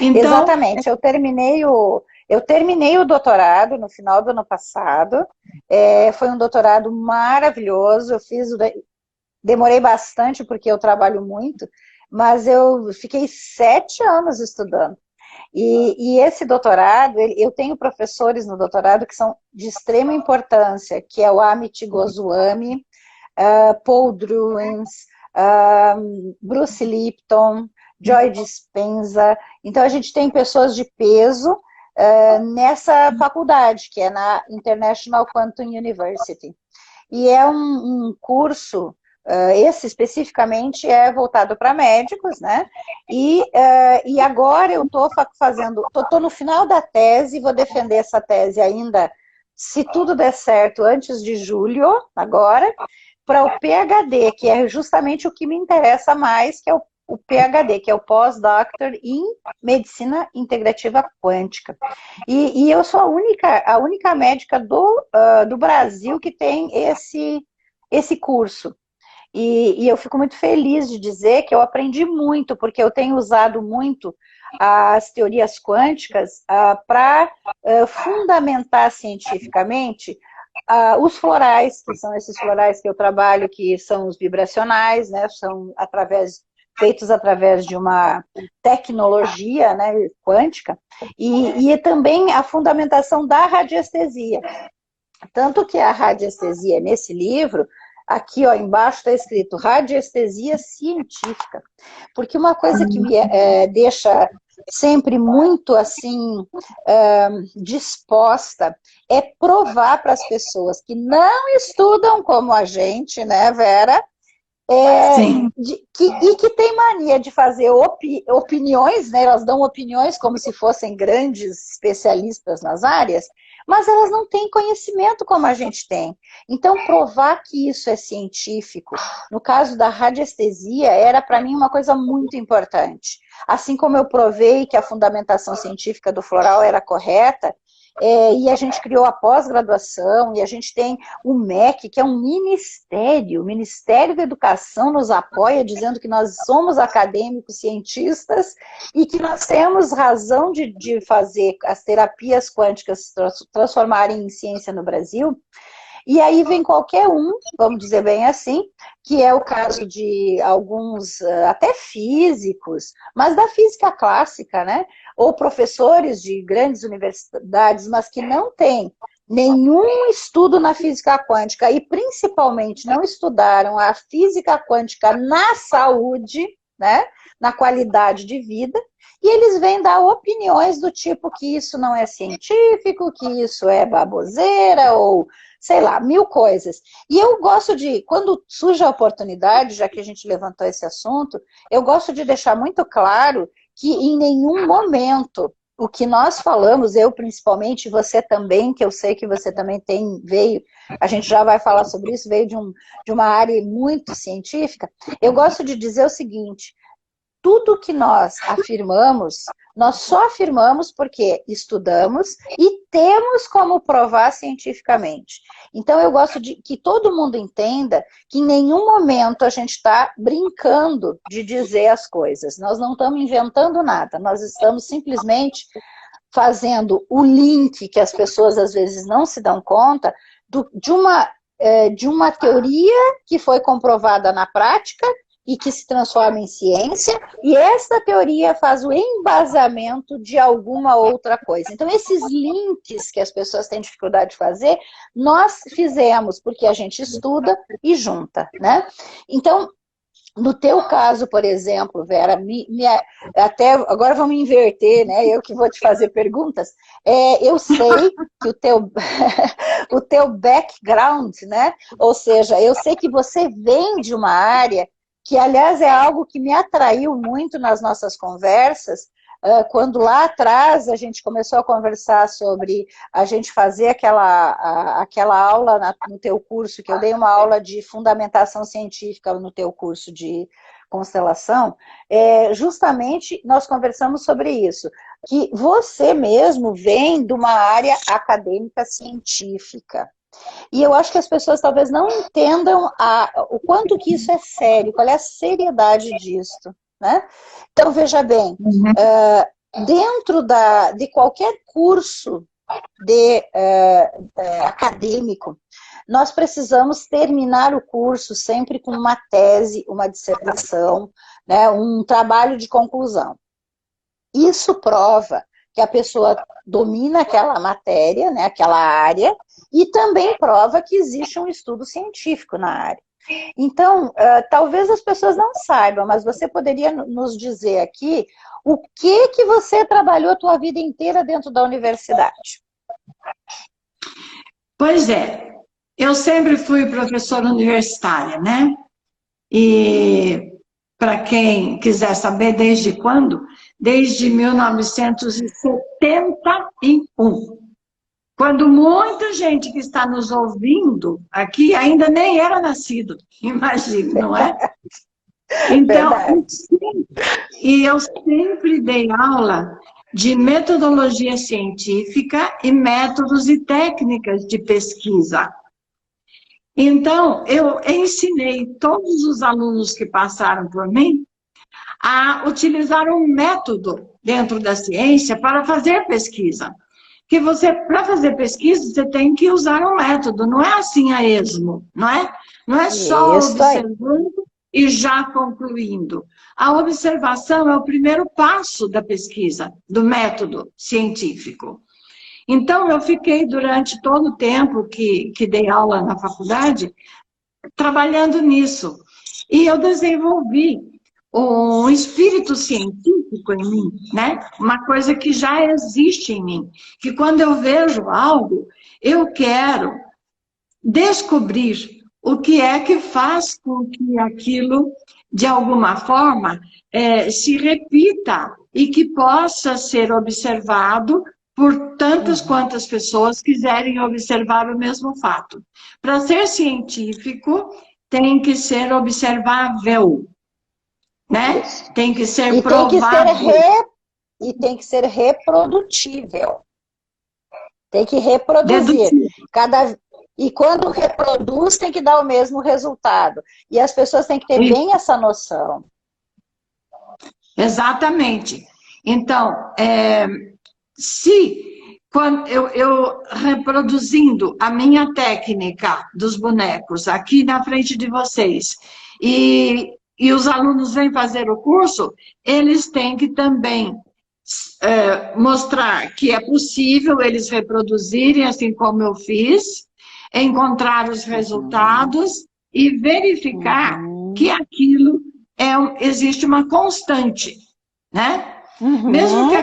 Então, Exatamente. Eu terminei o doutorado no final do ano passado. Foi um doutorado maravilhoso. Demorei bastante porque eu trabalho muito, mas eu fiquei 7 anos estudando. E esse doutorado, eu tenho professores no doutorado que são de extrema importância, que é o Amit Goswami, Paul Druins, Bruce Lipton, Joy Dispenza. Então, a gente tem pessoas de peso nessa faculdade, que é na International Quantum University. E é um curso, esse especificamente é voltado para médicos, né? E agora eu estou fazendo, estou no final da tese, vou defender essa tese ainda, se tudo der certo, antes de julho, agora, para o PhD, que é justamente o que me interessa mais, que é o PhD, que é o Postdoctor em Medicina Integrativa Quântica. E eu sou a única médica do Brasil que tem esse curso. E eu fico muito feliz de dizer que eu aprendi muito, porque eu tenho usado muito as teorias quânticas para fundamentar cientificamente os florais, que são esses florais que eu trabalho, que são os vibracionais, né, são feitos através de uma tecnologia, né, quântica, e também a fundamentação da radiestesia. Tanto que a radiestesia, nesse livro, aqui ó, embaixo está escrito radiestesia científica. Porque uma coisa que me deixa sempre muito assim disposta é provar para as pessoas que não estudam como a gente, né, Vera? sim, E que tem mania de fazer opiniões, né? Elas dão opiniões como se fossem grandes especialistas nas áreas, mas elas não têm conhecimento como a gente tem. Então, provar que isso é científico, no caso da radiestesia, era para mim uma coisa muito importante. Assim como eu provei que a fundamentação científica do floral era correta, e a gente criou a pós-graduação, e a gente tem o MEC, que é um ministério, o Ministério da Educação nos apoia, dizendo que nós somos acadêmicos, cientistas, e que nós temos razão de fazer as terapias quânticas transformarem em ciência no Brasil. E aí vem qualquer um, vamos dizer bem assim, que é o caso de alguns, até físicos, mas da física clássica, né? Ou professores de grandes universidades, mas que não têm nenhum estudo na física quântica e principalmente não estudaram a física quântica na saúde, né? Na qualidade de vida, e eles vêm dar opiniões do tipo que isso não é científico, que isso é baboseira, ou sei lá, mil coisas. E eu gosto de, quando surge a oportunidade, já que a gente levantou esse assunto, eu gosto de deixar muito claro que em nenhum momento o que nós falamos, eu principalmente, você também, que eu sei que você também a gente já vai falar sobre isso, veio de uma área muito científica, eu gosto de dizer o seguinte: tudo que nós afirmamos, nós só afirmamos porque estudamos e temos como provar cientificamente. Então, eu gosto de que todo mundo entenda que em nenhum momento a gente está brincando de dizer as coisas. Nós não estamos inventando nada, nós estamos simplesmente fazendo o link que as pessoas às vezes não se dão conta de uma teoria que foi comprovada na prática e que se transforma em ciência, e essa teoria faz o embasamento de alguma outra coisa. Então, esses links que as pessoas têm dificuldade de fazer, nós fizemos, porque a gente estuda e junta, né? Então, no teu caso, por exemplo, Vera, até agora vamos inverter, né? Eu que vou te fazer perguntas. Eu sei que o teu background, né? Ou seja, eu sei que você vem de uma área que, aliás, é algo que me atraiu muito nas nossas conversas, quando lá atrás a gente começou a conversar sobre a gente fazer aquela aula no teu curso, que eu dei uma aula de fundamentação científica no teu curso de constelação, justamente nós conversamos sobre isso, que você mesmo vem de uma área acadêmica científica. E eu acho que as pessoas talvez não entendam o quanto que isso é sério, qual é a seriedade disso, né? Então, veja bem, dentro de qualquer curso acadêmico, nós precisamos terminar o curso sempre com uma tese, uma dissertação, né, um trabalho de conclusão. Isso prova que a pessoa domina aquela matéria, né, aquela área, e também prova que existe um estudo científico na área. Então, talvez as pessoas não saibam, mas você poderia nos dizer aqui o que você trabalhou a tua vida inteira dentro da universidade? Pois é, eu sempre fui professora universitária, né? E para quem quiser saber desde quando, desde 1971, quando muita gente que está nos ouvindo aqui ainda nem era nascido, imagina, não é? Então, e eu sempre dei aula de metodologia científica e métodos e técnicas de pesquisa. Então, eu ensinei todos os alunos que passaram por mim a utilizar um método dentro da ciência para fazer pesquisa. Que você, para fazer pesquisa, você tem que usar um método, não é assim a esmo, não é? Não é só observando e já concluindo. A observação é o primeiro passo da pesquisa, do método científico. Então, eu fiquei durante todo o tempo que dei aula na faculdade, trabalhando nisso. E eu desenvolvi um espírito científico em mim, né? Uma coisa que já existe em mim, que quando eu vejo algo, eu quero descobrir o que é que faz com que aquilo, de alguma forma, se repita e que possa ser observado por tantas quantas pessoas quiserem observar o mesmo fato. Para ser científico, tem que ser observável, né? Tem que ser provável. E tem que ser reprodutível. Tem que reproduzir. E quando reproduz, tem que dar o mesmo resultado. E as pessoas têm que ter bem essa noção. Exatamente. Então, quando eu reproduzindo a minha técnica dos bonecos aqui na frente de vocês, e os alunos vêm fazer o curso, eles têm que também mostrar que é possível eles reproduzirem, assim como eu fiz, encontrar os resultados e verificar que aquilo existe uma constante, né? Mesmo que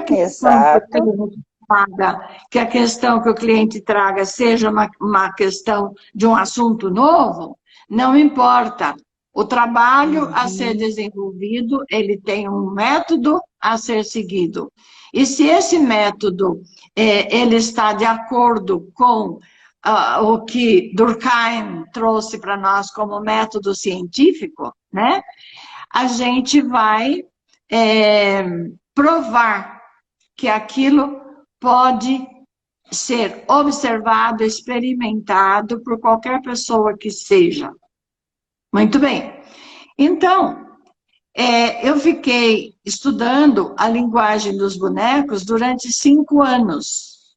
a questão que o cliente traga seja uma questão de um assunto novo, não importa. O trabalho a ser desenvolvido, ele tem um método a ser seguido. E se esse método ele está de acordo com o que Durkheim trouxe para nós como método científico, né? A gente vai provar que aquilo pode ser observado, experimentado por qualquer pessoa que seja. Muito bem. Então, eu fiquei estudando a linguagem dos bonecos durante 5 anos.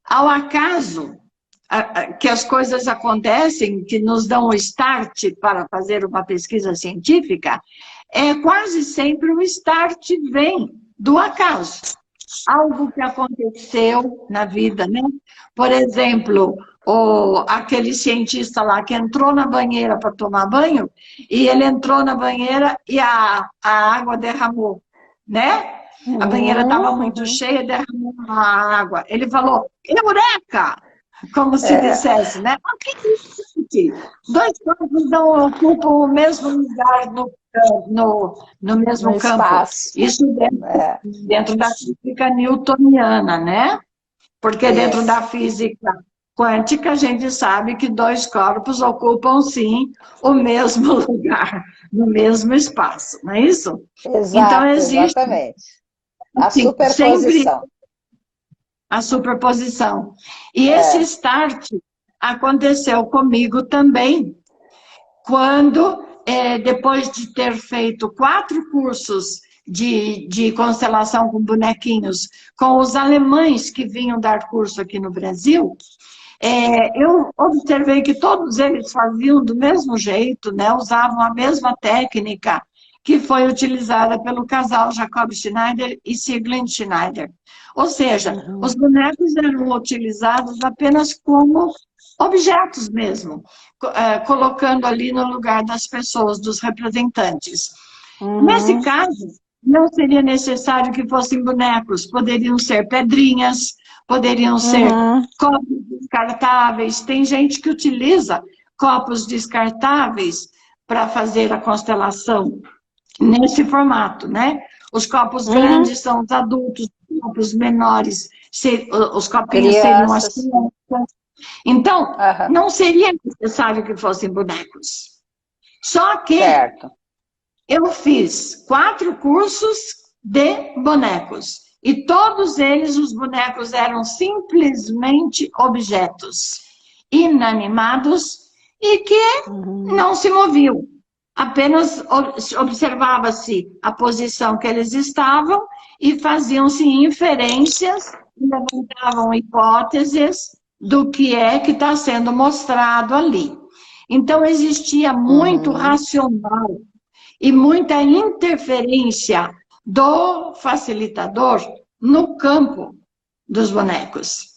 Ao acaso que as coisas acontecem, que nos dão o start para fazer uma pesquisa científica, quase sempre o start vem do acaso. Algo que aconteceu na vida, né? Por exemplo, aquele cientista lá que entrou na banheira para tomar banho, e ele entrou na banheira e a água derramou, né? A banheira estava muito cheia, derramou a água. Ele falou, eureka! Como se dissesse, né? O que é isso aqui? 2 corpos não ocupam o mesmo lugar no mesmo campo. Espaço. Isso dentro da física newtoniana, né? Porque dentro da física quântica a gente sabe que 2 corpos ocupam, sim, o mesmo lugar, no mesmo espaço, não é isso? Exato, então, existe, exatamente. A superposição. A superposição. E esse start aconteceu comigo também, quando, depois de ter feito 4 cursos de constelação com bonequinhos com os alemães que vinham dar curso aqui no Brasil, eu observei que todos eles faziam do mesmo jeito, né? Usavam a mesma técnica que foi utilizada pelo casal Jacob Schneider e Sieglinde Schneider. Ou seja, os bonecos eram utilizados apenas como objetos mesmo, colocando ali no lugar das pessoas, dos representantes. Nesse caso, não seria necessário que fossem bonecos, poderiam ser pedrinhas, poderiam ser copos descartáveis. Tem gente que utiliza copos descartáveis para fazer a constelação nesse formato, né? Os copos grandes são os adultos, os copos menores, os copinhos seriam as crianças. Então, não seria necessário que fossem bonecos. Só que eu fiz 4 cursos de bonecos. E todos eles, os bonecos, eram simplesmente objetos inanimados e que não se moviam. Apenas observava-se a posição que eles estavam e faziam-se inferências, levantavam hipóteses do que é que está sendo mostrado ali. Então, existia muito racional e muita interferência do facilitador no campo dos bonecos.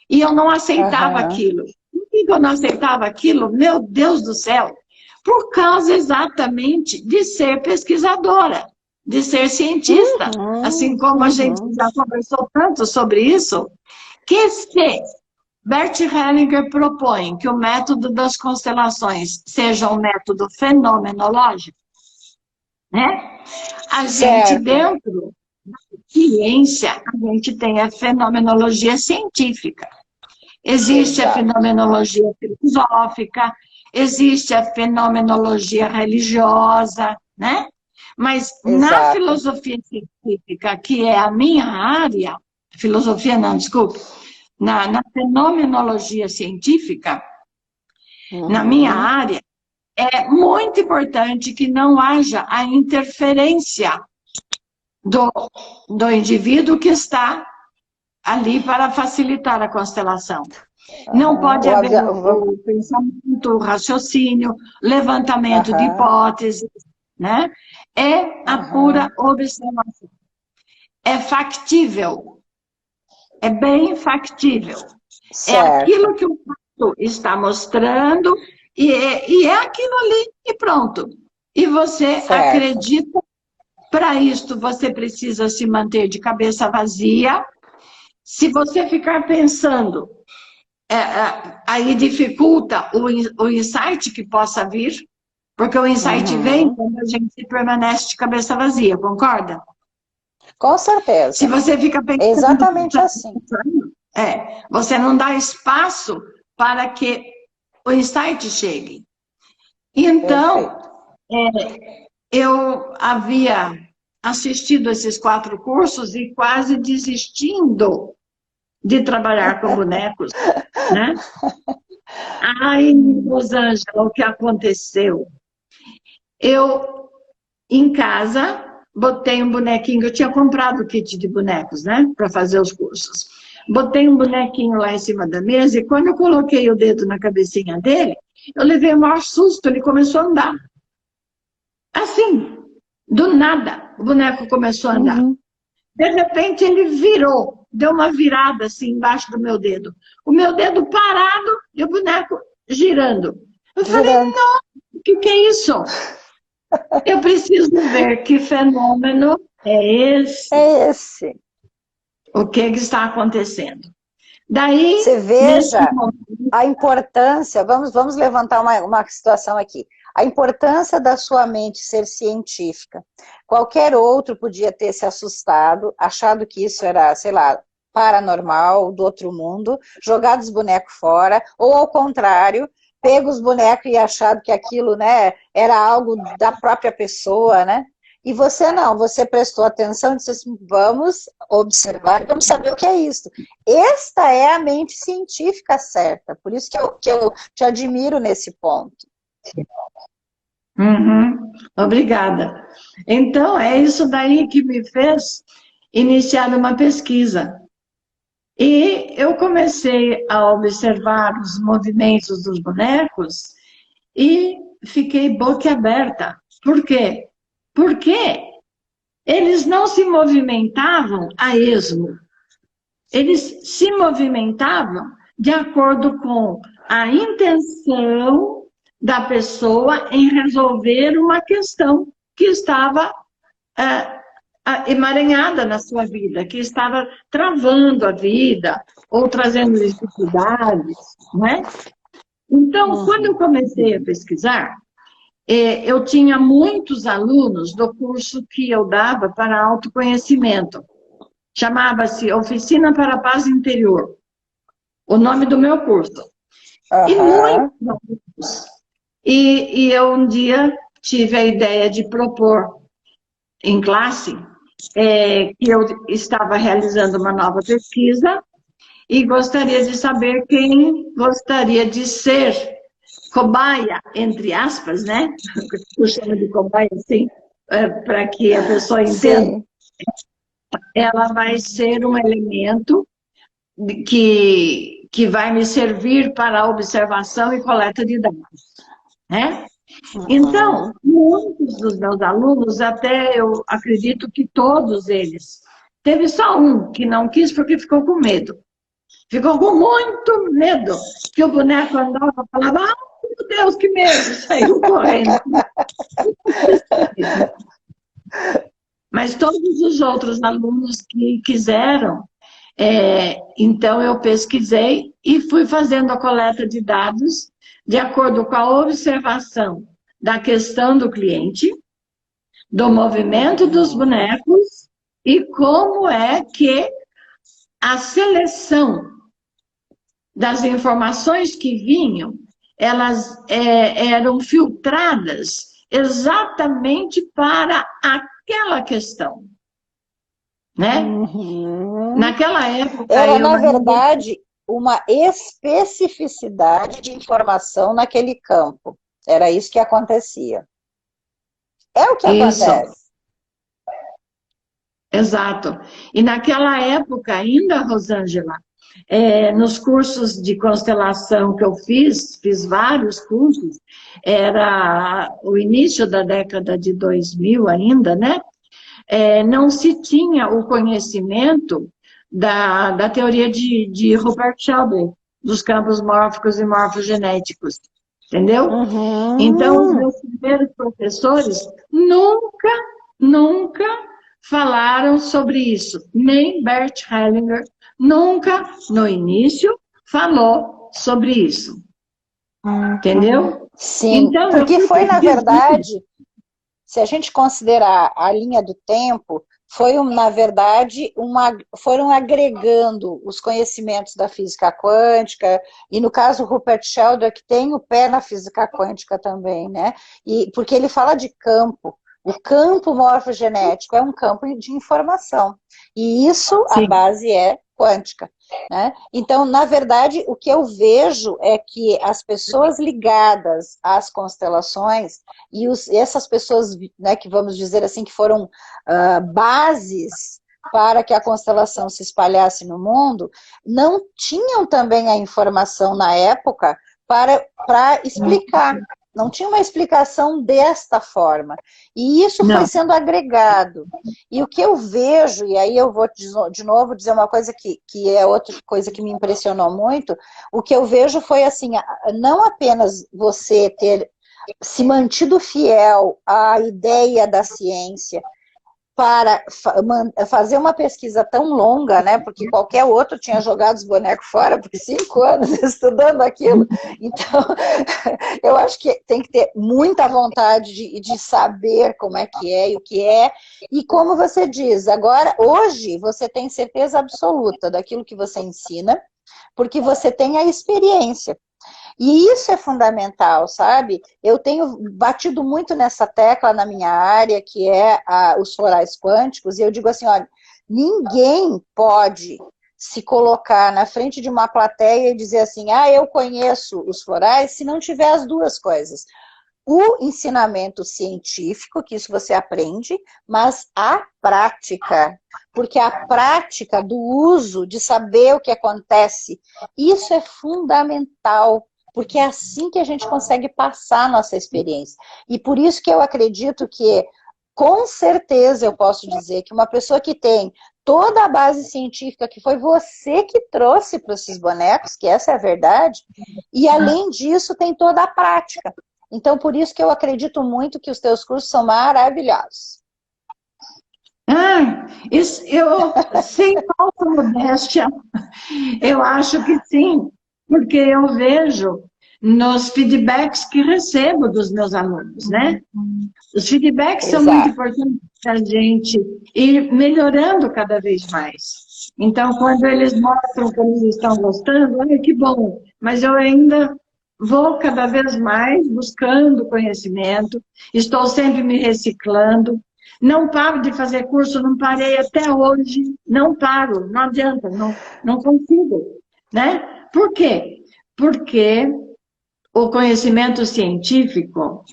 E eu não aceitava aquilo. Por que eu não aceitava aquilo? Meu Deus do céu! Por causa exatamente de ser pesquisadora, de ser cientista. Assim como a gente já conversou tanto sobre isso, que se Bert Hellinger propõe que o método das constelações seja um método fenomenológico, né? A gente, dentro da ciência, a gente tem a fenomenologia científica. Existe a fenomenologia filosófica, existe a fenomenologia religiosa, né? Mas na filosofia científica, que é a minha área, filosofia não, desculpe, na fenomenologia científica, na minha área, é muito importante que não haja a interferência do indivíduo que está ali para facilitar a constelação. Não pode haver o pensamento, o raciocínio, levantamento de hipóteses, né? É a pura observação. É factível. É bem factível. É aquilo que o fato está mostrando e é aquilo ali e pronto. E você acredita. Para isto, você precisa se manter de cabeça vazia. Se você ficar pensando, aí dificulta o insight que possa vir, porque o insight vem quando a gente permanece de cabeça vazia, concorda? Com certeza. Se você fica pensando... Exatamente assim. Você não dá espaço para que o insight chegue. Então, eu havia assistido esses 4 cursos e quase desistindo de trabalhar com bonecos, né? Ai, Rosângela, o que aconteceu? Eu, em casa, botei um bonequinho, eu tinha comprado o kit de bonecos, né? Para fazer os cursos. Botei um bonequinho lá em cima da mesa e quando eu coloquei o dedo na cabecinha dele, eu levei o maior susto, ele começou a andar. Assim, do nada, o boneco começou a andar. De repente, ele virou, deu uma virada assim embaixo do meu dedo. O meu dedo parado e o boneco girando. Eu falei, não, o que é isso? Eu preciso ver que fenômeno é esse. O que está acontecendo? Daí, você veja a importância, vamos levantar uma situação aqui. A importância da sua mente ser científica. Qualquer outro podia ter se assustado, achado que isso era, sei lá, paranormal, do outro mundo, jogado os bonecos fora, ou ao contrário, pego os bonecos e achado que aquilo, né, era algo da própria pessoa, né? E você não, você prestou atenção e disse assim, vamos observar, vamos saber o que é isso. Esta é a mente científica certa, por isso que eu te admiro nesse ponto. Uhum, obrigada. Então, é isso daí que me fez iniciar uma pesquisa. E eu comecei a observar os movimentos dos bonecos e fiquei boquiaberta. Por quê? Porque eles não se movimentavam a esmo. Eles se movimentavam de acordo com a intenção da pessoa em resolver uma questão que estava emaranhada na sua vida, que estava travando a vida ou trazendo dificuldades, né? Então, quando eu comecei a pesquisar, eu tinha muitos alunos do curso que eu dava para autoconhecimento. Chamava-se Oficina para a Paz Interior, o nome do meu curso. E muitos alunos. E eu um dia tive a ideia de propor em classe que eu estava realizando uma nova pesquisa e gostaria de saber quem gostaria de ser cobaia, entre aspas, né? Eu chamo de cobaia, assim, para que a pessoa entenda. Sim. Ela vai ser um elemento que vai me servir para observação e coleta de dados, né? Então, muitos dos meus alunos, até eu acredito que todos eles, teve só um que não quis porque ficou com medo. Ficou com muito medo, que o boneco andava e falava, meu Deus, que medo, saiu correndo. Mas todos os outros alunos que quiseram, então eu pesquisei e fui fazendo a coleta de dados de acordo com a observação da questão do cliente, do movimento dos bonecos e como é que a seleção das informações que vinham, elas eram filtradas exatamente para aquela questão, né? Naquela época... Era, na verdade, uma especificidade de informação naquele campo. Era isso que acontecia. É o que acontece. Exato. E naquela época ainda, Rosângela, nos cursos de constelação que eu fiz vários cursos, era o início da década de 2000 ainda, né? Não se tinha o conhecimento da teoria de Rupert Sheldrake, dos campos mórficos e morfogenéticos, entendeu? Então, os meus primeiros professores nunca falaram sobre isso, nem Bert Hellinger nunca, no início, falou sobre isso. Entendeu? Sim, então, porque foi, na verdade, se a gente considerar a linha do tempo, foi, na verdade, foram agregando os conhecimentos da física quântica, e no caso, Rupert Sheldrake tem o pé na física quântica também, né? Porque ele fala de campo. O campo morfogenético é um campo de informação. E isso, sim, a base é quântica, né? Então, na verdade, o que eu vejo é que as pessoas ligadas às constelações, e essas pessoas, né, que vamos dizer assim, que foram bases para que a constelação se espalhasse no mundo, não tinham também a informação na época para explicar. Não tinha uma explicação desta forma. E isso foi sendo agregado. E o que eu vejo, e aí eu vou de novo dizer uma coisa que é outra coisa que me impressionou muito, o que eu vejo foi assim, não apenas você ter se mantido fiel à ideia da ciência, para fazer uma pesquisa tão longa, né, porque qualquer outro tinha jogado os bonecos fora por 5 anos estudando aquilo. Então, eu acho que tem que ter muita vontade de saber como é que é e o que é. E como você diz, agora, hoje, você tem certeza absoluta daquilo que você ensina, porque você tem a experiência. E isso é fundamental, sabe? Eu tenho batido muito nessa tecla na minha área, que é os florais quânticos, e eu digo assim, olha, ninguém pode se colocar na frente de uma plateia e dizer assim, eu conheço os florais, se não tiver as duas coisas. o ensinamento científico, que isso você aprende, mas a prática. Porque a prática do uso, de saber o que acontece, isso é fundamental, porque é assim que a gente consegue passar a nossa experiência. E por isso que eu acredito que, com certeza, eu posso dizer que uma pessoa que tem toda a base científica, que foi você que trouxe para esses bonecos, que essa é a verdade, e além disso tem toda a prática. Então, por isso que eu acredito muito que os teus cursos são maravilhosos. Isso, sem falsa modéstia, eu acho que sim, porque eu vejo nos feedbacks que recebo dos meus alunos, né? Os feedbacks são muito importantes para a gente ir melhorando cada vez mais. Então, quando eles mostram que eles estão gostando, olha que bom, mas eu ainda vou cada vez mais buscando conhecimento, estou sempre me reciclando, não paro de fazer curso, não parei até hoje, não paro, não adianta, não consigo, né? Por quê? Porque o conhecimento científico,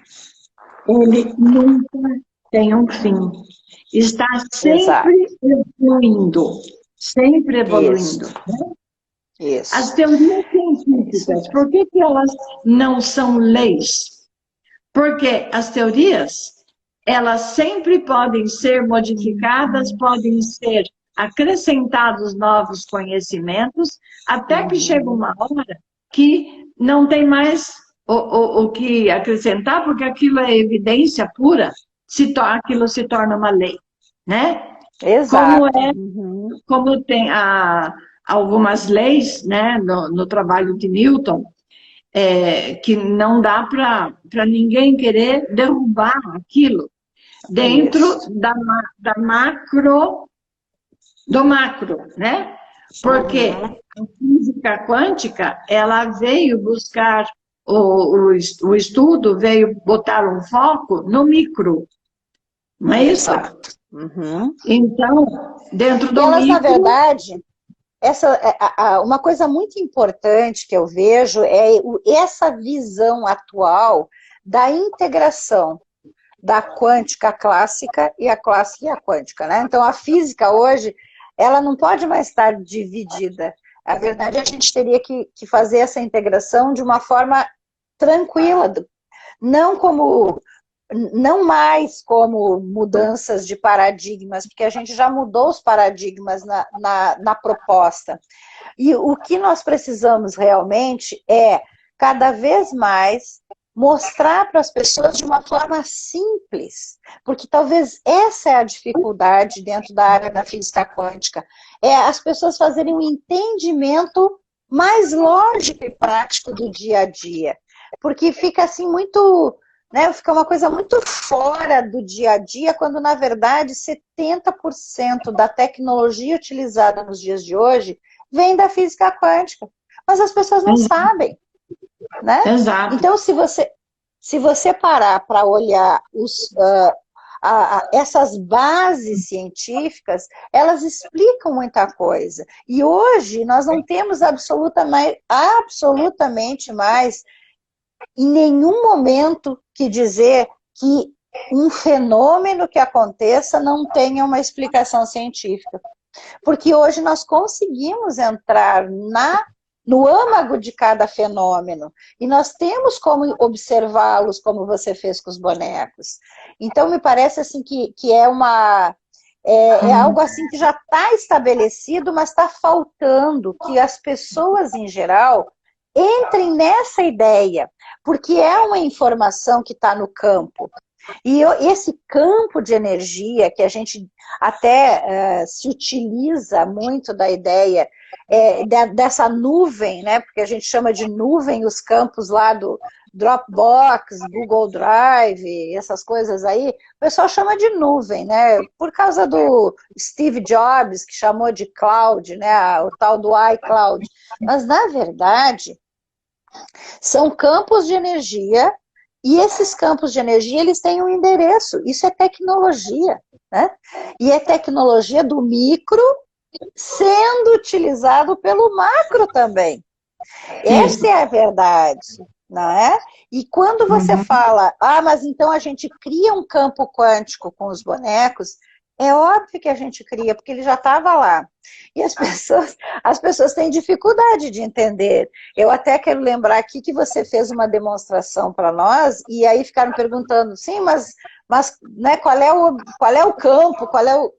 ele nunca tem um fim. Está sempre evoluindo, sempre evoluindo. Isso. Né? Isso. As teorias científicas, por que elas não são leis? Porque as teorias, elas sempre podem ser modificadas, podem ser acrescentados novos conhecimentos, até que chega uma hora que não tem mais o que acrescentar, porque aquilo é evidência pura, aquilo se torna uma lei, né? Exato. Como tem algumas leis, né, no trabalho de Newton, que não dá para ninguém querer derrubar aquilo dentro do macro, né? Porque a física quântica, ela veio buscar o estudo, veio botar um foco no micro, não é isso? Então, dentro do elas, micro... na verdade, uma coisa muito importante que eu vejo é essa visão atual da integração da quântica clássica e a clássica e a quântica, né? Então, a física hoje, ela não pode mais estar dividida. A verdade, a gente teria que fazer essa integração de uma forma tranquila, não mais como mudanças de paradigmas, porque a gente já mudou os paradigmas na proposta. E o que nós precisamos realmente é, cada vez mais, mostrar para as pessoas de uma forma simples, porque talvez essa é a dificuldade dentro da área da física quântica, é as pessoas fazerem um entendimento mais lógico e prático do dia a dia, porque fica assim muito, né, fica uma coisa muito fora do dia a dia, quando na verdade 70% da tecnologia utilizada nos dias de hoje vem da física quântica, mas as pessoas não sabem. Né? Exato. Então, se você parar para olhar essas bases científicas, elas explicam muita coisa. E hoje nós não temos absolutamente mais, em nenhum momento, que dizer que um fenômeno que aconteça não tenha uma explicação científica. Porque hoje nós conseguimos entrar no âmago de cada fenômeno. E nós temos como observá-los, como você fez com os bonecos. Então, me parece assim que é algo assim que já está estabelecido, mas está faltando que as pessoas, em geral, entrem nessa ideia, porque é uma informação que está no campo. E esse campo de energia, que a gente até se utiliza muito da ideia dessa nuvem, né? Porque a gente chama de nuvem os campos lá do Dropbox, Google Drive, essas coisas aí, o pessoal chama de nuvem, né? Por causa do Steve Jobs, que chamou de cloud, né? O tal do iCloud. Mas, na verdade, são campos de energia. E esses campos de energia, eles têm um endereço. Isso é tecnologia, né? E é tecnologia do micro sendo utilizado pelo macro também. Essa é a verdade. não é? E quando você fala, mas então a gente cria um campo quântico com os bonecos, é óbvio que a gente cria, porque ele já estava lá. E as pessoas têm dificuldade de entender. Eu até quero lembrar aqui que você fez uma demonstração para nós, e aí ficaram perguntando, sim, mas né, qual é o campo, qual é o...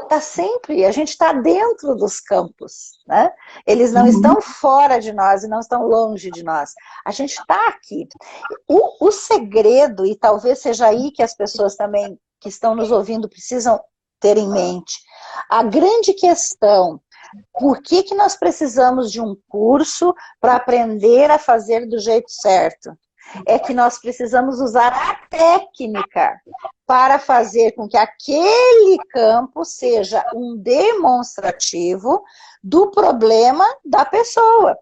Está sempre, a gente está dentro dos campos, né? Eles não estão fora de nós e não estão longe de nós. A gente está aqui. O segredo, e talvez seja aí que as pessoas também que estão nos ouvindo precisam ter em mente, a grande questão, por que nós precisamos de um curso para aprender a fazer do jeito certo? É que nós precisamos usar a técnica para fazer com que aquele campo seja um demonstrativo do problema da pessoa.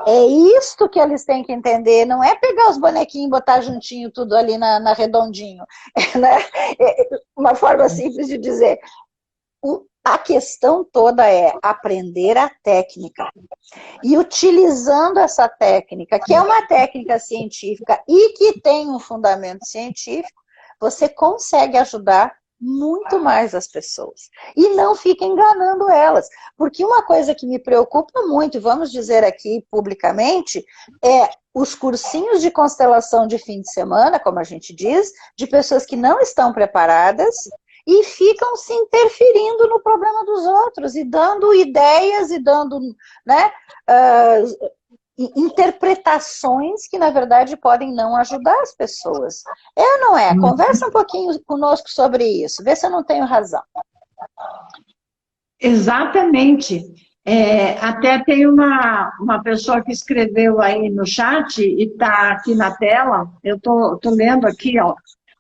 É isto que eles têm que entender, não é pegar os bonequinhos e botar juntinho tudo ali na redondinho. Né? Uma forma simples de dizer. A questão toda é aprender a técnica. E utilizando essa técnica, que é uma técnica científica e que tem um fundamento científico, você consegue ajudar muito mais as pessoas. E não fica enganando elas. Porque uma coisa que me preocupa muito, vamos dizer aqui publicamente, é os cursinhos de constelação de fim de semana, como a gente diz, de pessoas que não estão preparadas e ficam se interferindo no problema dos outros, e dando ideias, e dando, né, interpretações que, na verdade, podem não ajudar as pessoas. É ou não é? Conversa um pouquinho conosco sobre isso, vê se eu não tenho razão. Exatamente. Até tem uma pessoa que escreveu aí no chat, e está aqui na tela, eu tô lendo aqui, ó.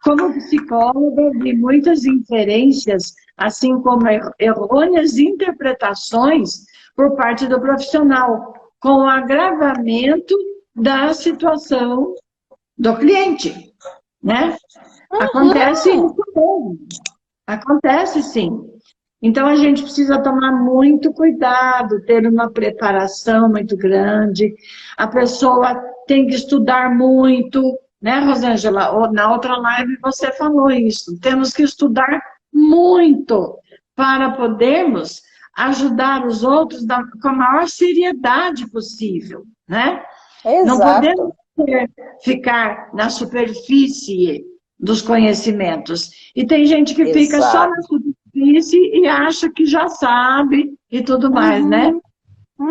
Como psicóloga, vi muitas inferências, assim como errôneas interpretações por parte do profissional, com o agravamento da situação do cliente, né? Acontece isso mesmo. Acontece sim. Então, a gente precisa tomar muito cuidado, ter uma preparação muito grande, a pessoa tem que estudar muito, né, Rosângela? Na outra live você falou isso. Temos que estudar muito para podermos ajudar os outros com a maior seriedade possível, né? Exato. Não podemos ficar na superfície dos conhecimentos. E tem gente que fica só na superfície e acha que já sabe e tudo mais, né?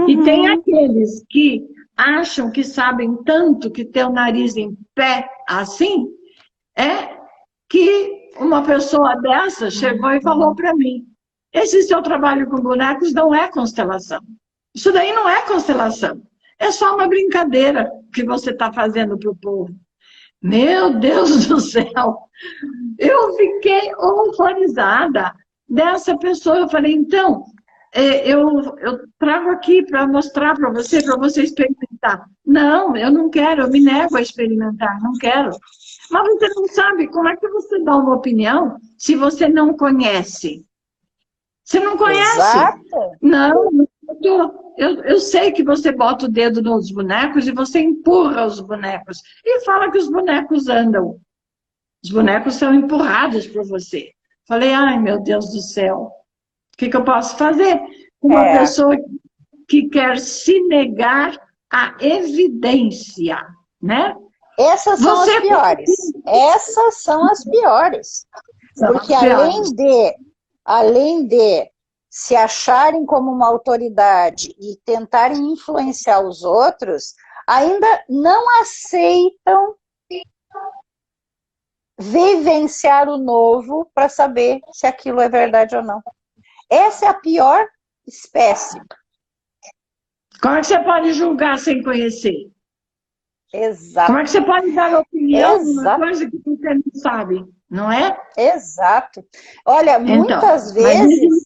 E tem aqueles que acham que sabem tanto, que tem o nariz em pé assim, que uma pessoa dessa chegou e falou para mim, esse seu trabalho com bonecos não é constelação. Isso daí não é constelação. É só uma brincadeira que você está fazendo para o povo. Meu Deus do céu! Eu fiquei horrorizada dessa pessoa. Eu falei, então, eu trago aqui para mostrar para você experimentar. Não, eu não quero, eu me nego a experimentar, não quero. Mas você não sabe, como é que você dá uma opinião se você não conhece? Você não conhece? Exato. Não, eu sei que você bota o dedo nos bonecos e você empurra os bonecos. E fala que os bonecos andam. Os bonecos são empurrados por você. Falei, ai meu Deus do céu, o que eu posso fazer? Uma pessoa que quer se negar à evidência, né? Essas são as piores. Essas são as piores. Porque além de se acharem como uma autoridade e tentarem influenciar os outros, ainda não aceitam vivenciar o novo para saber se aquilo é verdade ou não. Essa é a pior espécie. Como é que você pode julgar sem conhecer? Exato. Como é que você pode dar opinião numa coisa que você não sabe, não é? Exato. Olha, muitas vezes...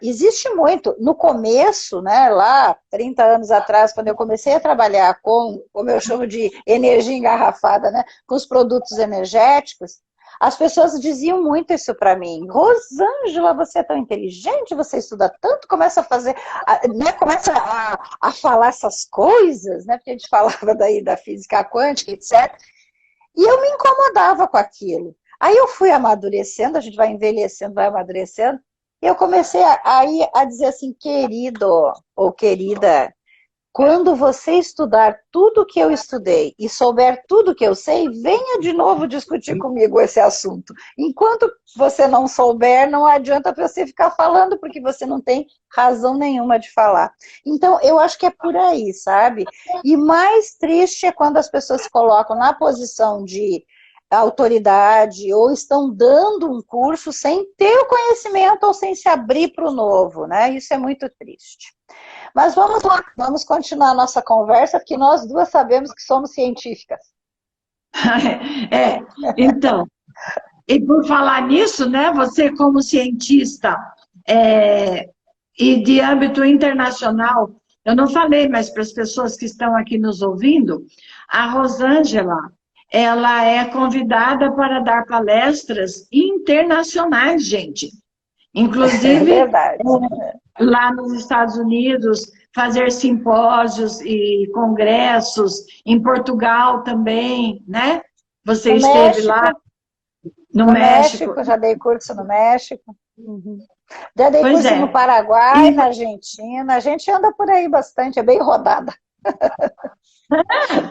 existe muito. No começo, né, lá, 30 anos atrás, quando eu comecei a trabalhar com, como eu chamo de energia engarrafada, né, com os produtos energéticos, As pessoas diziam muito isso para mim. Rosângela, você é tão inteligente, você estuda tanto, começa a fazer, né, começa a falar essas coisas, né? Porque a gente falava daí da física quântica, etc. E eu me incomodava com aquilo. Aí eu fui amadurecendo, a gente vai envelhecendo, vai amadurecendo, e eu comecei a dizer assim, querido ou querida, quando você estudar tudo que eu estudei e souber tudo que eu sei, venha de novo discutir comigo esse assunto. Enquanto você não souber, não adianta você ficar falando, porque você não tem razão nenhuma de falar. Então, eu acho que é por aí, sabe? E mais triste é quando as pessoas se colocam na posição de autoridade ou estão dando um curso sem ter o conhecimento ou sem se abrir para o novo, né? Isso é muito triste. Mas vamos lá, vamos continuar a nossa conversa, porque nós duas sabemos que somos científicas. Então, e por falar nisso, né, você como cientista e de âmbito internacional, eu não falei, mas para as pessoas que estão aqui nos ouvindo, a Rosângela, ela é convidada para dar palestras internacionais, gente. Inclusive, verdade. Lá nos Estados Unidos, fazer simpósios e congressos, em Portugal também, né? Você No esteve México, lá no no México. México, já dei curso no México. Uhum. Já dei Pois curso é. no Paraguai, na Argentina. A gente anda por aí bastante, é bem rodada.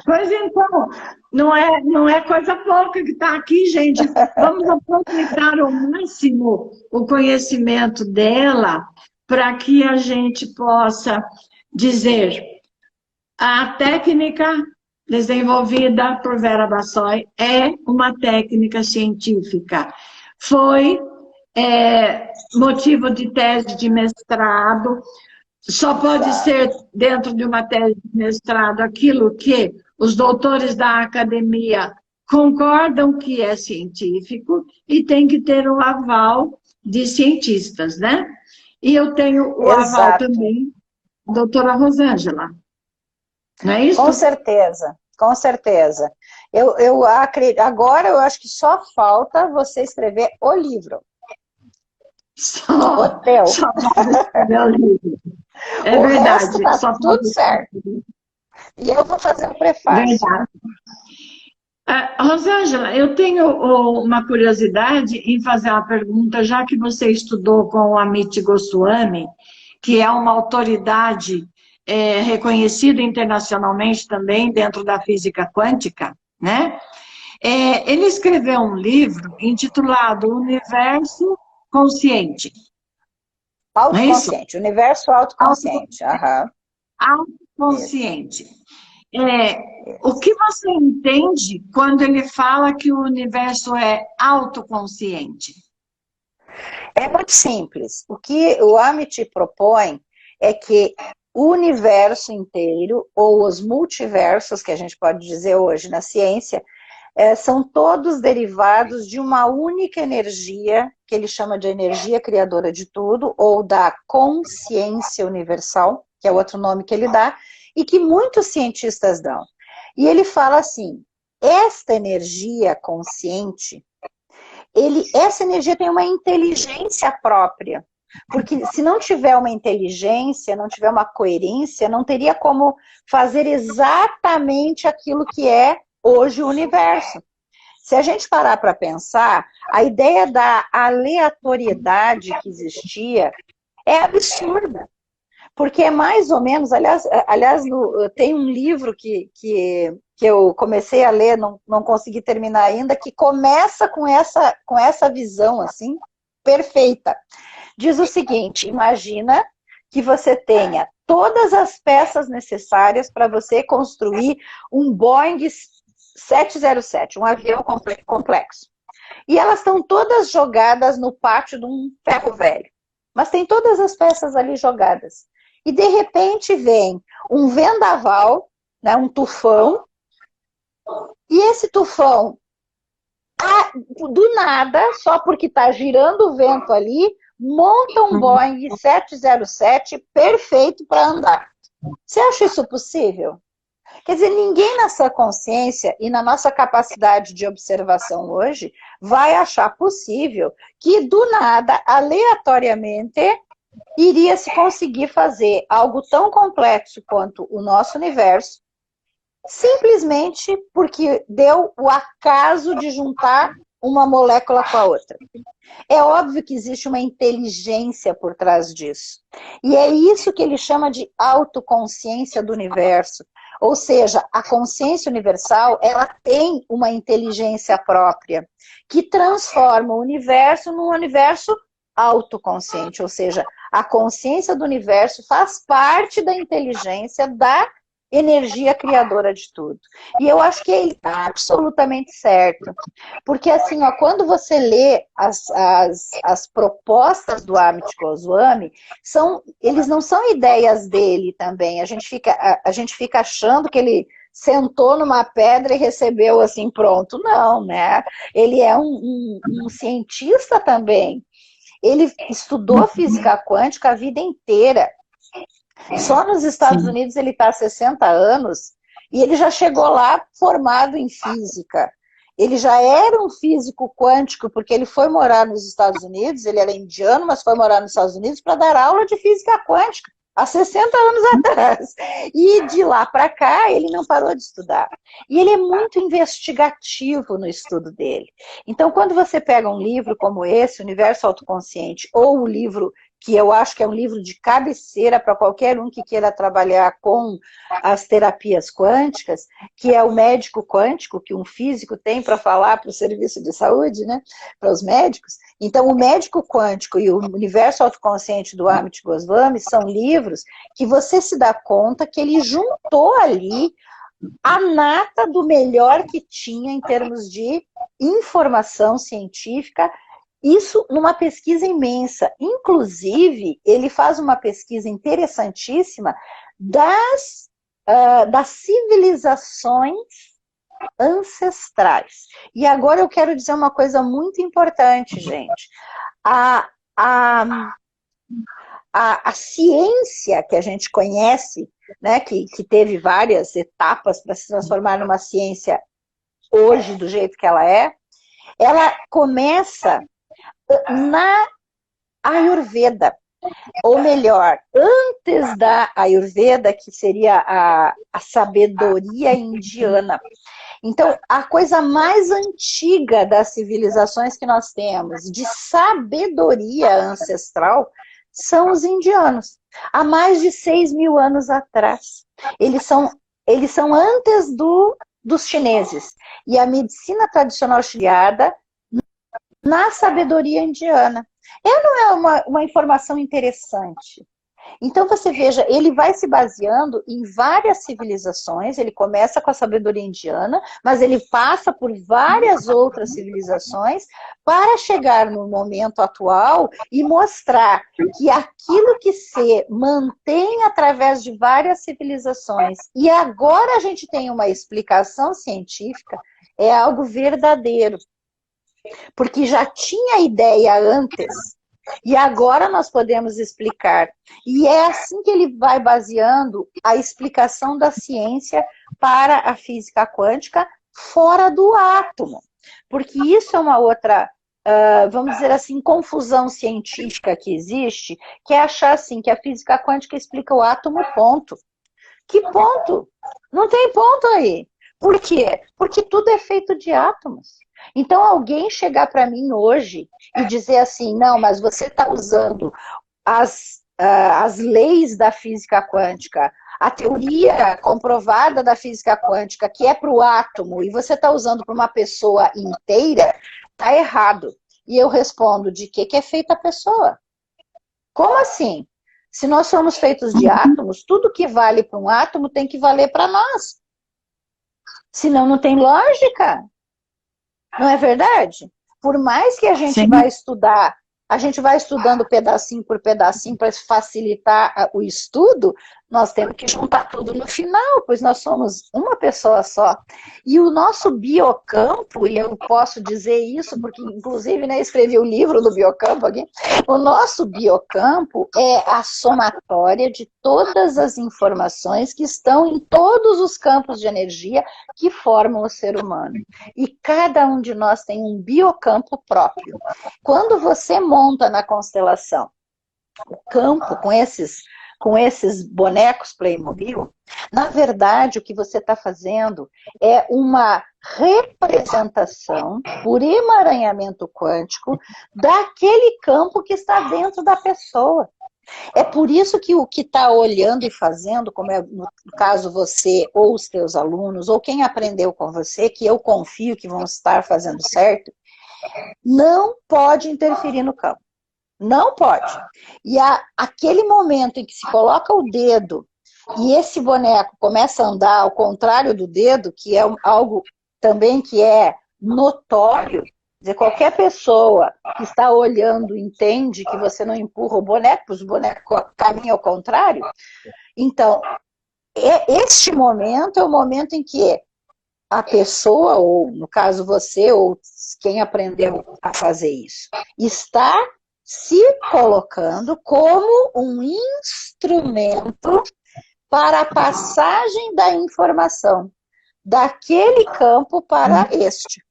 Pois então, não é coisa pouca que está aqui, gente. Vamos aproveitar ao máximo o conhecimento dela para que a gente possa dizer a técnica desenvolvida por Vera Bassoi é uma técnica científica. Foi motivo de tese de mestrado. Só pode ser dentro de uma tese de mestrado aquilo que os doutores da academia concordam que é científico e tem que ter o aval de cientistas, né? E eu tenho o aval Exato. também, doutora Rosângela. Não é isso? Com certeza, com certeza. Eu acredito, agora eu acho que só falta você escrever o livro. Só escrever o livro. É o verdade. resto tá Só tudo certo. E eu vou fazer o prefácio. Verdade. Rosângela, eu tenho uma curiosidade em fazer uma pergunta, já que você estudou com o Amit Goswami, que é uma autoridade reconhecida internacionalmente também dentro da física quântica, né? Ele escreveu um livro intitulado Universo Consciente. Autoconsciente, universo autoconsciente. Aham. Autoconsciente. O que você entende quando ele fala que o universo é autoconsciente? É muito simples. O que o Amit propõe é que o universo inteiro, ou os multiversos, que a gente pode dizer hoje na ciência, são todos derivados de uma única energia, que ele chama de energia criadora de tudo, ou da consciência universal, que é outro nome que ele dá, e que muitos cientistas dão. E ele fala assim, esta energia consciente, essa energia tem uma inteligência própria, porque se não tiver uma inteligência, não tiver uma coerência, não teria como fazer exatamente aquilo que é hoje o universo. Se a gente parar para pensar, a ideia da aleatoriedade que existia é absurda. Porque é mais ou menos, aliás tem um livro que eu comecei a ler, não consegui terminar ainda, que começa com essa visão assim, perfeita. Diz o seguinte, imagina que você tenha todas as peças necessárias para você construir um Boeing 707, um avião complexo. E elas estão todas jogadas no pátio de um ferro velho. Mas tem todas as peças ali jogadas. E de repente vem um vendaval, né, um tufão, e esse tufão, do nada, só porque está girando o vento ali, monta um Boeing 707 perfeito para andar. Você acha isso possível? Quer dizer, ninguém na sua consciência e na nossa capacidade de observação hoje vai achar possível que do nada, aleatoriamente, iria se conseguir fazer algo tão complexo quanto o nosso universo, simplesmente porque deu o acaso de juntar uma molécula com a outra. É óbvio que existe uma inteligência por trás disso. E é isso que ele chama de autoconsciência do universo. Ou seja, a consciência universal, ela tem uma inteligência própria, que transforma o universo num universo autoconsciente. Ou seja, a consciência do universo faz parte da inteligência da energia criadora de tudo. E eu acho que ele está absolutamente certo. Porque assim, ó, quando você lê as propostas do Amit Goswami, eles não são ideias dele também. A gente fica achando que ele sentou numa pedra e recebeu assim, pronto. Não, né? Ele é um cientista também. Ele estudou física quântica a vida inteira. Só nos Estados Unidos ele está há 60 anos e ele já chegou lá formado em física. Ele já era um físico quântico, porque ele foi morar nos Estados Unidos, ele era indiano, mas foi morar nos Estados Unidos para dar aula de física quântica, há 60 anos atrás. E de lá para cá, ele não parou de estudar. E ele é muito investigativo no estudo dele. Então, quando você pega um livro como esse, Universo Autoconsciente, ou o livro que eu acho que é um livro de cabeceira para qualquer um que queira trabalhar com as terapias quânticas, que é o médico quântico, que um físico tem para falar para o serviço de saúde, né, para os médicos. Então, o médico quântico e o universo autoconsciente do Amit Goswami são livros que você se dá conta que ele juntou ali a nata do melhor que tinha em termos de informação científica, isso numa pesquisa imensa. Inclusive, ele faz uma pesquisa interessantíssima das civilizações ancestrais. E agora eu quero dizer uma coisa muito importante, gente. A ciência que a gente conhece, né, que teve várias etapas para se transformar numa ciência hoje, do jeito que ela começa na Ayurveda, ou melhor, antes da Ayurveda, que seria a sabedoria indiana. Então, a coisa mais antiga das civilizações que nós temos, de sabedoria ancestral, são os indianos. Há mais de 6.000 anos atrás. Eles são antes dos chineses. E a medicina tradicional chiliada na sabedoria indiana. Não é uma informação interessante? Então você veja, ele vai se baseando em várias civilizações, ele começa com a sabedoria indiana, mas ele passa por várias outras civilizações para chegar no momento atual e mostrar que aquilo que se mantém através de várias civilizações, e agora a gente tem uma explicação científica, é algo verdadeiro. Porque já tinha ideia antes, e agora nós podemos explicar. E é assim que ele vai baseando a explicação da ciência para a física quântica fora do átomo. Porque isso é uma outra, vamos dizer assim, confusão científica que existe, que é achar assim, que a física quântica explica o átomo, ponto. Que ponto? Não tem ponto aí. Por quê? Porque tudo é feito de átomos. Então, alguém chegar para mim hoje e dizer assim, não, mas você está usando as leis da física quântica, a teoria comprovada da física quântica, que é para o átomo, e você está usando para uma pessoa inteira, está errado. E eu respondo, de que é feita a pessoa? Como assim? Se nós somos feitos de átomos, tudo que vale para um átomo tem que valer para nós. Senão não tem lógica. Não é verdade? Por mais que a gente vai estudar, a gente vai estudando pedacinho por pedacinho para facilitar o estudo, nós temos que juntar tudo no final, pois nós somos uma pessoa só. E o nosso biocampo, e eu posso dizer isso, porque inclusive, né, escrevi o livro do biocampo aqui, o nosso biocampo é a somatória de todas as informações que estão em todos os campos de energia que formam o ser humano. E cada um de nós tem um biocampo próprio. Quando você monta na constelação o campo com esses bonecos Playmobil, na verdade, o que você está fazendo é uma representação por emaranhamento quântico daquele campo que está dentro da pessoa. É por isso que o que está olhando e fazendo, como é no caso você ou os teus alunos, ou quem aprendeu com você, que eu confio que vão estar fazendo certo, não pode interferir no campo. Não pode. E aquele momento em que se coloca o dedo e esse boneco começa a andar ao contrário do dedo, que é algo também que é notório, quer dizer, qualquer pessoa que está olhando entende que você não empurra o boneco, os bonecos caminham ao contrário. Então, este momento é o momento em que a pessoa, ou no caso você, ou quem aprendeu a fazer isso, está se colocando como um instrumento para a passagem da informação daquele campo para este,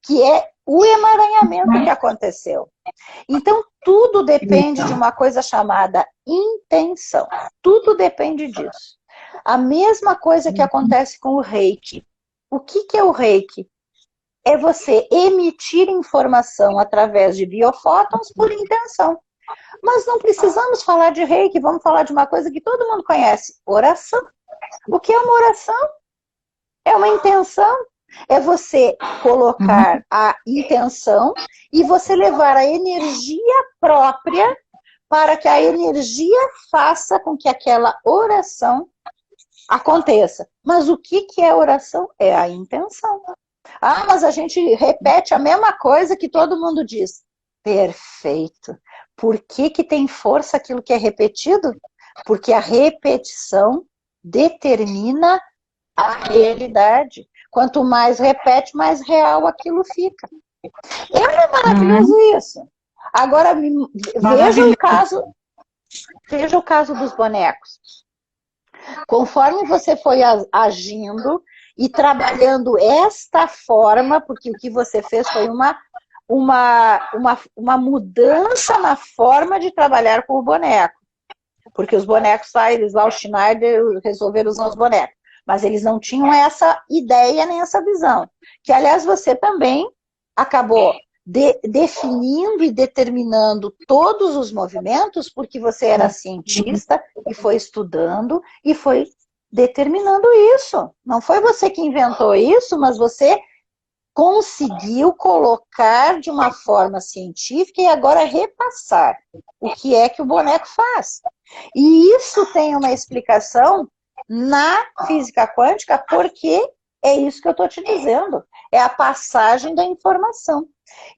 que é o emaranhamento que aconteceu. Então, tudo depende de uma coisa chamada intenção. Tudo depende disso. A mesma coisa que acontece com o Reiki. O que é o Reiki? É você emitir informação através de biofótons por intenção. Mas não precisamos falar de Reiki, vamos falar de uma coisa que todo mundo conhece, oração. O que é uma oração? É uma intenção. É você colocar a intenção e você levar a energia própria para que a energia faça com que aquela oração aconteça. Mas o que é oração? É a intenção. Ah, mas a gente repete a mesma coisa que todo mundo diz. Perfeito. Por que tem força aquilo que é repetido? Porque a repetição determina a realidade. Quanto mais repete, mais real aquilo fica. É maravilhoso isso. Agora, veja o caso dos bonecos. Conforme você foi agindo e trabalhando esta forma, porque o que você fez foi uma mudança na forma de trabalhar com o boneco. Porque os bonecos, eles lá, o Schneider, resolveram usar os bonecos. Mas eles não tinham essa ideia nem essa visão. Que, aliás, você também acabou definindo e determinando todos os movimentos, porque você era cientista e foi estudando e foi determinando isso. Não foi você que inventou isso, mas você conseguiu colocar de uma forma científica e agora repassar o que é que o boneco faz. E isso tem uma explicação na física quântica, porque é isso que eu estou te dizendo. É a passagem da informação.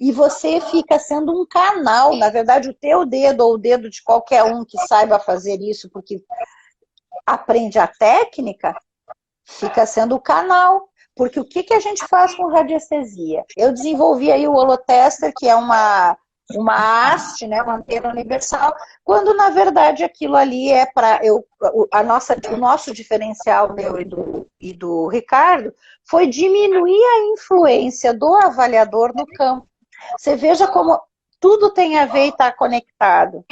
E você fica sendo um canal, na verdade, o teu dedo ou o dedo de qualquer um que saiba fazer isso, porque aprende a técnica, fica sendo o canal. Porque o que a gente faz com radiestesia? Eu desenvolvi aí o holotester, que é uma haste, né, uma antena universal, quando na verdade aquilo ali é para o nosso diferencial, meu e do Ricardo, foi diminuir a influência do avaliador no campo. Você veja como tudo tem a ver e está conectado.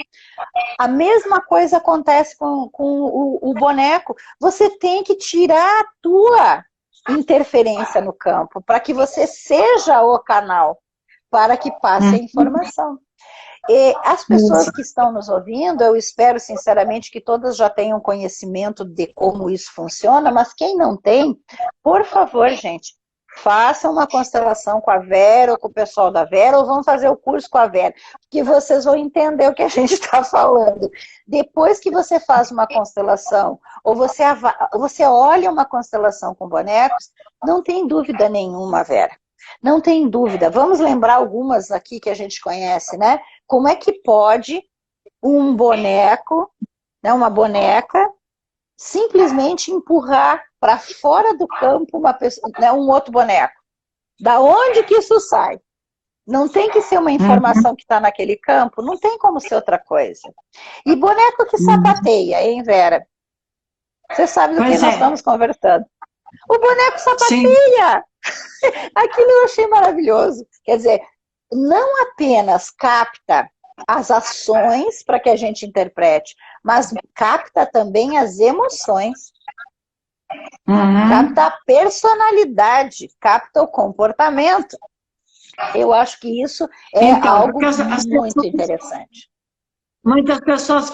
A mesma coisa acontece com o boneco. Você tem que tirar a tua interferência no campo, para que você seja o canal, para que passe a informação. E as pessoas que estão nos ouvindo, eu espero sinceramente que todas já tenham conhecimento de como isso funciona, mas quem não tem, por favor, gente, façam uma constelação com a Vera ou com o pessoal da Vera, ou vão fazer o curso com a Vera, que vocês vão entender o que a gente está falando. Depois que você faz uma constelação, ou você olha uma constelação com bonecos, não tem dúvida nenhuma, Vera. Não tem dúvida. Vamos lembrar algumas aqui que a gente conhece, né? Como é que pode um boneco, né, uma boneca, simplesmente empurrar para fora do campo uma pessoa, né, um outro boneco. Da onde que isso sai? Não tem que ser uma informação que está naquele campo, não tem como ser outra coisa. E boneco que sapateia, hein, Vera? Você sabe do que nós estamos conversando. O boneco sapateia! Aquilo eu achei maravilhoso. Quer dizer, não apenas capta as ações para que a gente interprete, mas capta também as emoções. Capta a personalidade, capta o comportamento. Eu acho que isso é algo muito interessante. Muitas pessoas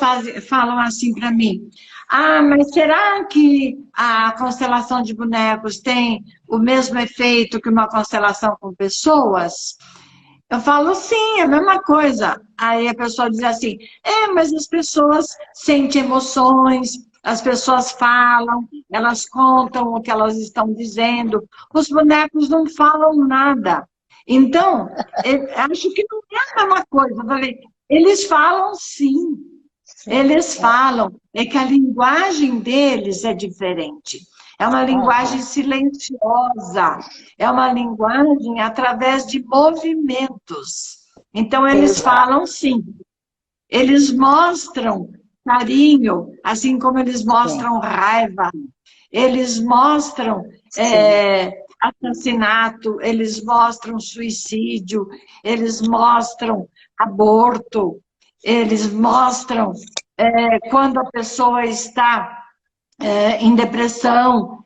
falam assim para mim, mas será que a constelação de bonecos tem o mesmo efeito que uma constelação com pessoas? Eu falo, sim, é a mesma coisa. Aí a pessoa diz assim, mas as pessoas sentem emoções, as pessoas falam, elas contam o que elas estão dizendo, os bonecos não falam nada. Então, acho que não é a mesma coisa. Eu falei, eles falam sim, eles falam, é que a linguagem deles é diferente. É uma linguagem silenciosa, é uma linguagem através de movimentos. Então, eles falam sim. Eles mostram carinho, assim como eles mostram raiva. Eles mostram assassinato, eles mostram suicídio, eles mostram aborto, eles mostram quando a pessoa está em depressão.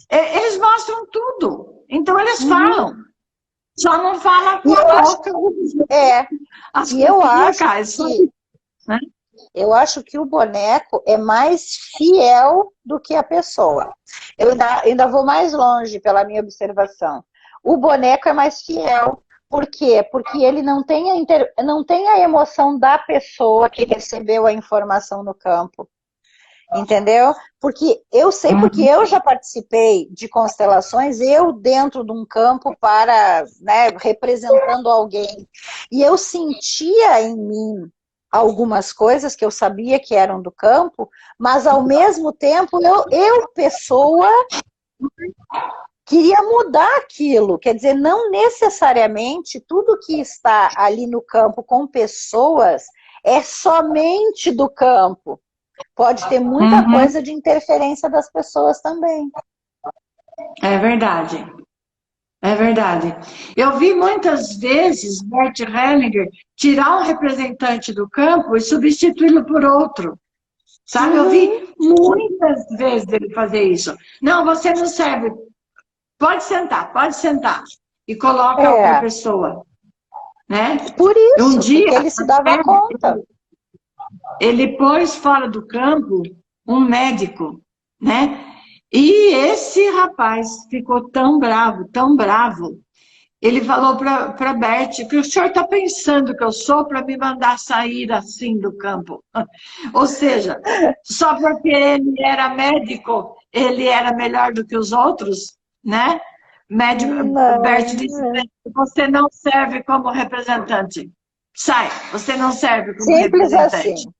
Eles mostram tudo. Então, eles falam. Só não falam com a boca. E eu acho que o boneco é mais fiel do que a pessoa. Eu ainda vou mais longe pela minha observação. O boneco é mais fiel. Por quê? Porque ele não tem a emoção da pessoa que recebeu a informação no campo. Entendeu? Porque eu sei, porque eu já participei de constelações, eu dentro de um campo representando alguém. E eu sentia em mim algumas coisas que eu sabia que eram do campo, mas ao mesmo tempo eu pessoa, queria mudar aquilo. Quer dizer, não necessariamente tudo que está ali no campo com pessoas é somente do campo. Pode ter muita coisa de interferência das pessoas também. É verdade. É verdade. Eu vi muitas vezes Bert Hellinger tirar um representante do campo e substituí-lo por outro. Sabe? Eu vi muitas vezes ele fazer isso. Não, você não serve. Pode sentar, pode sentar. E coloca outra pessoa. Né? Por isso, porque ele se dava conta. Ele pôs fora do campo um médico, né? E esse rapaz ficou tão bravo. Ele falou para Bert, que o senhor está pensando que eu sou para me mandar sair assim do campo. Ou seja, só porque ele era médico, ele era melhor do que os outros, né? Bert disse, você não serve como representante. Sai, você não serve como representante. Assim.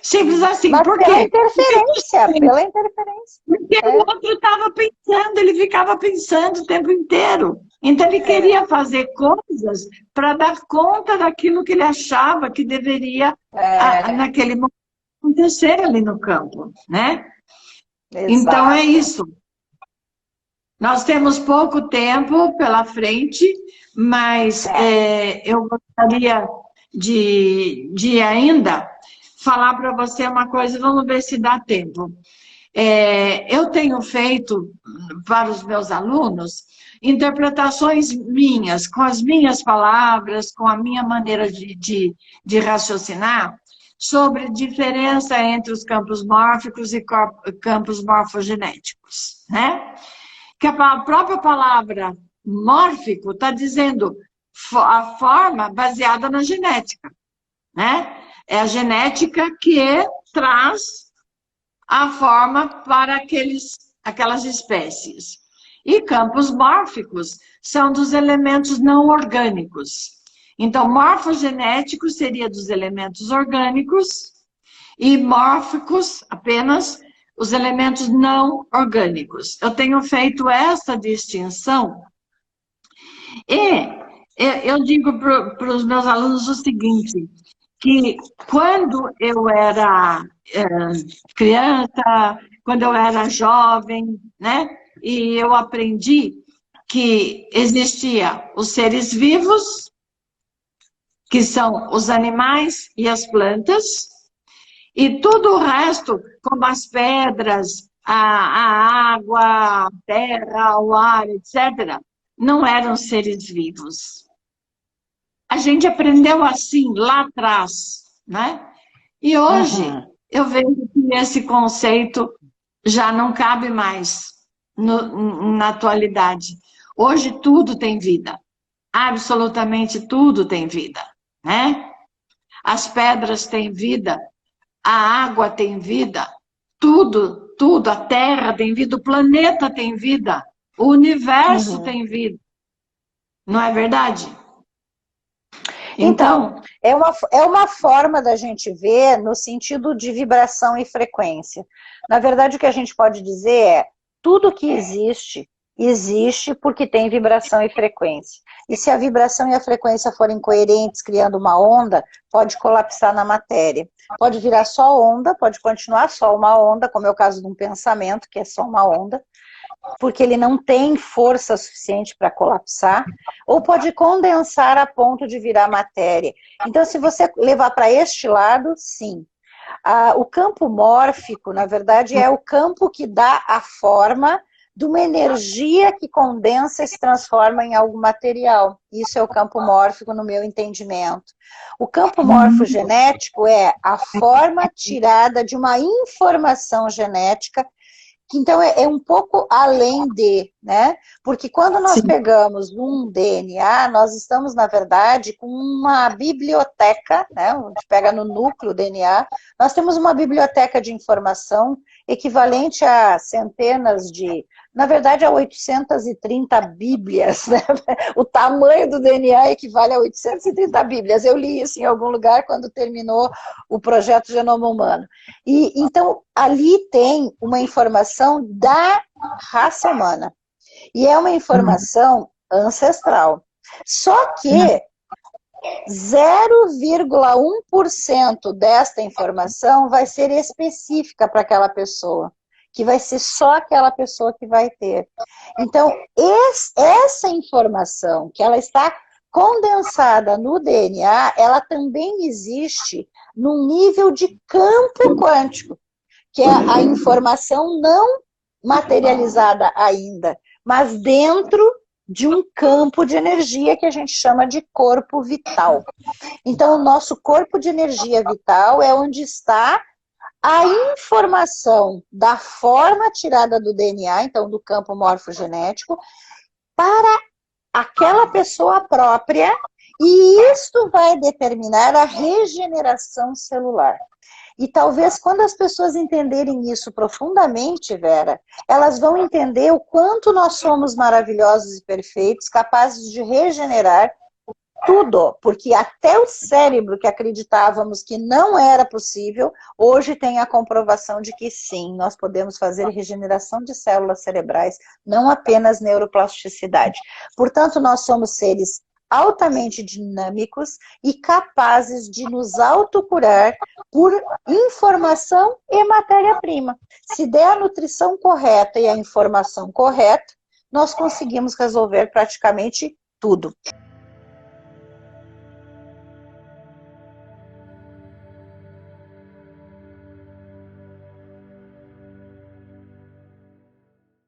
Simples assim. Mas por quê? Pela interferência. Porque o outro estava pensando, ele ficava pensando o tempo inteiro. Então ele queria fazer coisas para dar conta daquilo que ele achava que deveria, naquele momento, acontecer ali no campo, né? Exato. Então é isso. Nós temos pouco tempo pela frente, mas eu gostaria de ainda falar para você uma coisa, vamos ver se dá tempo. Eu tenho feito para os meus alunos interpretações minhas, com as minhas palavras, com a minha maneira de raciocinar, sobre a diferença entre os campos mórficos e campos morfogenéticos, né? Que a própria palavra mórfico está dizendo a forma baseada na genética, né? É a genética que traz a forma para aquelas espécies. E campos mórficos são dos elementos não orgânicos. Então, morfogenético seria dos elementos orgânicos e mórficos apenas os elementos não orgânicos. Eu tenho feito essa distinção e eu digo para os meus alunos o seguinte, que quando eu era criança, quando eu era jovem, né, e eu aprendi que existia os seres vivos, que são os animais e as plantas, e tudo o resto, como as pedras, a água, a terra, o ar, etc., não eram seres vivos. A gente aprendeu assim lá atrás, né? E hoje eu vejo que esse conceito já não cabe mais na atualidade. Hoje tudo tem vida, absolutamente tudo tem vida, né? As pedras têm vida, a água tem vida, tudo, tudo, a Terra tem vida, o planeta tem vida, o universo tem vida. Não é verdade? Então, é uma forma da gente ver no sentido de vibração e frequência. Na verdade, o que a gente pode dizer é, tudo que existe, existe porque tem vibração e frequência. E se a vibração e a frequência forem coerentes, criando uma onda, pode colapsar na matéria. Pode virar só onda, pode continuar só uma onda, como é o caso de um pensamento, que é só uma onda, porque ele não tem força suficiente para colapsar, ou pode condensar a ponto de virar matéria. Então, se você levar para este lado, sim. O campo mórfico, na verdade, é o campo que dá a forma de uma energia que condensa e se transforma em algo material. Isso é o campo mórfico no meu entendimento. O campo morfogenético é a forma tirada de uma informação genética, que então é um pouco além de, né? Porque quando nós pegamos um DNA, nós estamos, na verdade, com uma biblioteca, né? A gente pega no núcleo DNA, nós temos uma biblioteca de informação equivalente a centenas de, na verdade, a 830 bíblias, né? O tamanho do DNA equivale a 830 bíblias. Eu li isso em algum lugar quando terminou o projeto Genoma Humano. E então, ali tem uma informação da raça humana. E é uma informação ancestral. Só que 0,1% desta informação vai ser específica para aquela pessoa, que vai ser só aquela pessoa que vai ter. Então, essa informação, que ela está condensada no DNA, ela também existe num nível de campo quântico, que é a informação não materializada ainda, mas dentro de um campo de energia que a gente chama de corpo vital. Então, o nosso corpo de energia vital é onde está a informação da forma tirada do DNA, então do campo morfogenético, para aquela pessoa própria, e isto vai determinar a regeneração celular. E talvez quando as pessoas entenderem isso profundamente, Vera, elas vão entender o quanto nós somos maravilhosos e perfeitos, capazes de regenerar tudo, porque até o cérebro que acreditávamos que não era possível, hoje tem a comprovação de que sim, nós podemos fazer regeneração de células cerebrais, não apenas neuroplasticidade. Portanto, nós somos seres altamente dinâmicos e capazes de nos autocurar por informação e matéria-prima. Se der a nutrição correta e a informação correta, nós conseguimos resolver praticamente tudo.